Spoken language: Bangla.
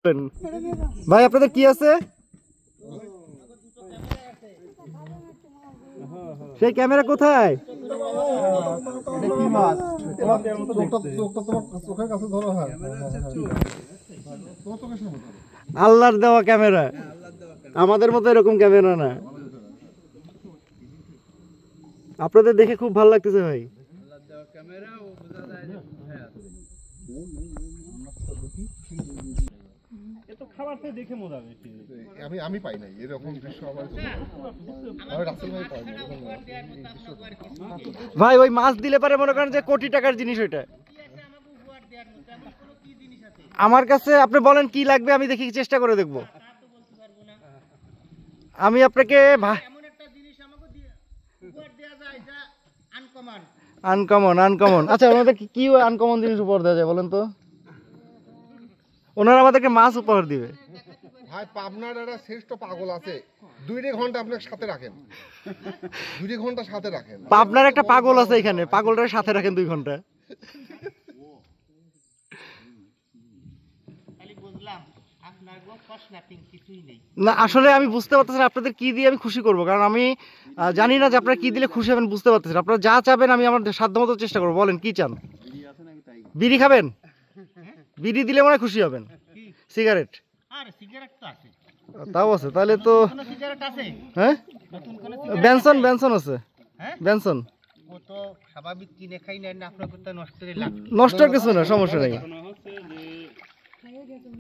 ভাই আপনাদের কি আছে? সেই ক্যামেরা কোথায়? আল্লাহর দেওয়া ক্যামেরা, আমাদের মতো এরকম ক্যামেরা না। আপনাদের দেখে খুব ভালো লাগতেছে ভাই। আমি পাই নাই এরকম দৃশ্য ভাই ওই মাছ দিলে পারে মনে করেন যে কোটি টাকার জিনিস ওইটা। আমার কাছে আপনি বলেন কি লাগবে, আমি দেখি চেষ্টা করে দেখবো। আমি আপনাকে আনকমন আনকমন আচ্ছা, ওনাদের কি আনকমন জিনিস উপহার দেওয়া যায় বলেন তো? ওনারা আমাদেরকে মাছ উপহার দিবে। ভাই পাবনার একটা শ্রেষ্ঠ পাগল আছে, 2 ঘন্টা আপনার সাথে রাখেন, 2 ঘন্টা সাথে রাখেন। পাবনার একটা পাগল আছে এখানে, পাগলটার সাথে রাখেন 2 ঘন্টা। না আসলে আমি বুঝতে পারতেছি আপনাদের কি দিয়ে আমি খুশি করব, কারণ আমি জানি না যে আপনারা কি দিলে খুশি হবেন, বুঝতে পারতেছেন। আপনারা যা চাবেন আমি আমার সাধ্যমতো চেষ্টা করবো। বলেন কি চান? বিড়ি খাবেন? বিড়ি দিলে মনে হয় খুশি হবেন। সিগারেট? তাও আছে, তাহলে তো হ্যাঁ বেনসন, বেনসন আছে, বেনসন। নষ্ট কিছু না, সমস্যা নেই।